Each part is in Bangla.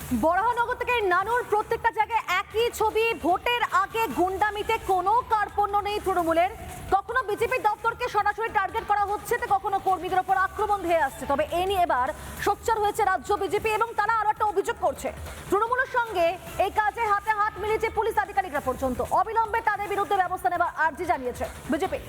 বরাহনগর থেকে নানুর প্রত্যেকটা জায়গায় একই ছবি। ভোটের আগে গুন্ডামিতে কোনো কার্পণ্য নেই তৃণমূলের। কখনো বিজেপি দপ্তরকে সরাসরি টার্গেট করা হচ্ছে, তো কখনো কর্মীদের উপর আক্রমণ ধেয়ে আসছে। তবে এ নিয়ে এবার সোচ্চার হয়েছে রাজ্য বিজেপি এবং তারা আরো একটা অভিযোগ করছে, তৃণমূলের সঙ্গে এই কাজে হাতে হাত মিলিয়েছে পুলিশ আধিকারিকরা পর্যন্ত। অবিলম্বে তাদের বিরুদ্ধে ব্যবস্থা নেবার আর্জি জানিয়েছে বিজেপি।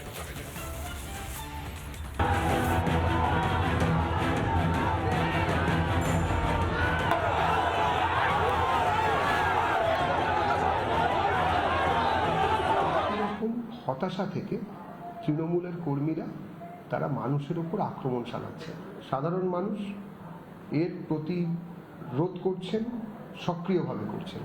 হতাশা থেকে তৃণমূলের কর্মীরা তারা মানুষের উপর আক্রমণ চালাচ্ছে। সাধারণ মানুষ এর প্রতিরোধ করছেন, সক্রিয়ভাবে করছেন।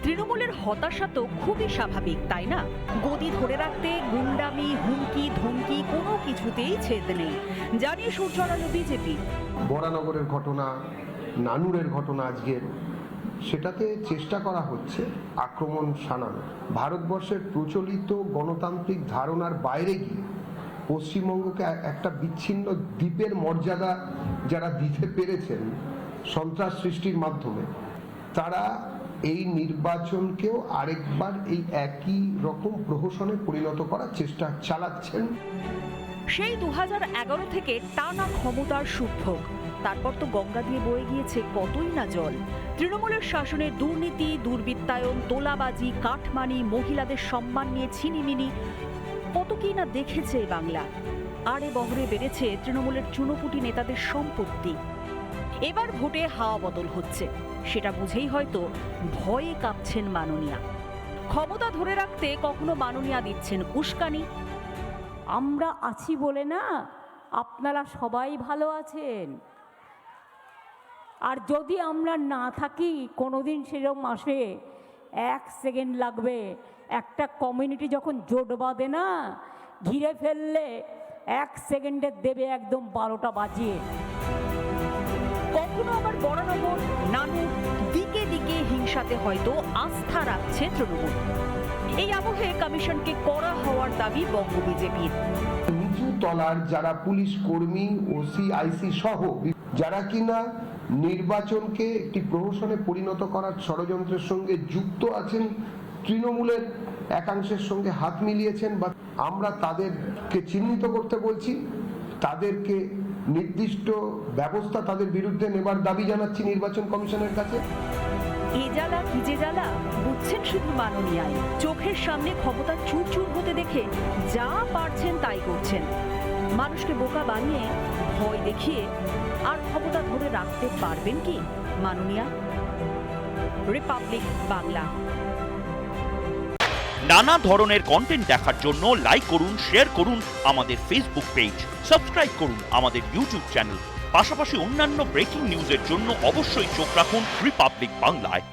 তৃণমূলের হতাশা তো খুবই স্বাভাবিক, তাই না? গদি ধরে রাখতে গুন্ডামি, হুমকি ধমকি কোনো কিছুতেই ছেদ নেই, জানিয়ে সুর চড়ালো বিজেপি। বরানগরের ঘটনা, নানুরের ঘটনা আজকের, সেটাতে চেষ্টা করা হচ্ছে আক্রমণ শানানো। ভারতবর্ষের প্রচলিত গণতান্ত্রিক ধারণার বাইরে গিয়ে পশ্চিমবঙ্গকে একটা বিচ্ছিন্ন দ্বীপের মর্যাদা যারা দিতে পেরেছেন সন্ত্রাস সৃষ্টির মাধ্যমে, তারা এই নির্বাচনকেও আরেকবার এই একই রকম প্রহসনে পরিণত করার চেষ্টা চালাচ্ছেন। সেই 2011 থেকে টানা ক্ষমতার সুখভোগ, তারপর তো গঙ্গা দিয়ে বয়ে গিয়েছে কতই না জল। তৃণমূলের শাসনের দুর্নীতি, দুর্বৃত্তায়ন, তোলাবাজি, কাঠমানি, মহিলাদের সম্মান নিয়ে ছিনিমিনি, কত কি না দেখেছে বাংলা। আড়ে বহরে বেড়েছে তৃণমূলের চুনোপুটি নেতাদের সম্পত্তি। এবার ভোটে হাওয়া বদল হচ্ছে, সেটা বুঝেই হয়তো ভয়ে কাঁপছেন মাননীয়া। ক্ষমতা ধরে রাখতে কখনো মাননীয়া দিচ্ছেন উস্কানি। আমরা আছি বলে না আপনারা সবাই ভালো আছেন, আর যদি আমরা না থাকি কোনোদিন সেরকম আসে 1 সেকেন্ড লাগবে। একটা কমিউনিটি যখন জোট বাঁধে না, ঘিরে ফেললে 1 সেকেন্ডে দেবে একদম 12টা বাজিয়ে। কখনো আবার বরানগর, নানুর, দিকে দিকে হিংসাতে হয়তো আস্থা রাখছে তৃণমূল। এই আবহে কমিশনকে কড়া হওয়ার দাবি বঙ্গ বিজেপির। নিচু তলার যারা পুলিশ কর্মী, ওসি, আইসি সহ যারা কিনা নির্বাচনকে একটি প্রহসনে পরিণত করার ষড়যন্ত্রের সঙ্গে যুক্ত আছেন, তৃণমূলের একাংশের সঙ্গে হাত মিলিয়েছেন, বা আমরা তাদেরকে চিহ্নিত করতে বলছি, তাদেরকে নির্দিষ্ট ব্যবস্থা তাদের বিরুদ্ধে নেবার দাবি জানাচ্ছি নির্বাচন কমিশনের কাছে। এ জ্বালা কি যে জ্বালা বুঝছেন শুধু মাননীয়ায়। চোখের সামনে ক্ষমতা চুরচুর হতে দেখে যা পারছেন তাই করছেন। মানুষকে বোকা বানিয়ে, ভয় দেখিয়ে আর ক্ষমতা ধরে রাখতে পারবেন কি মাননীয়া? রিপাবলিক বাংলা। নানা ধরনের কন্টেন্ট দেখার জন্য লাইক করুন, শেয়ার করুন আমাদের ফেসবুক পেজ, সাবস্ক্রাইব করুন আমাদের ইউটিউব চ্যানেল। পাশাপাশি অন্যান্য ব্রেকিং নিউজের জন্য অবশ্যই চোখ রাখুন রিপাবলিক বাংলায়।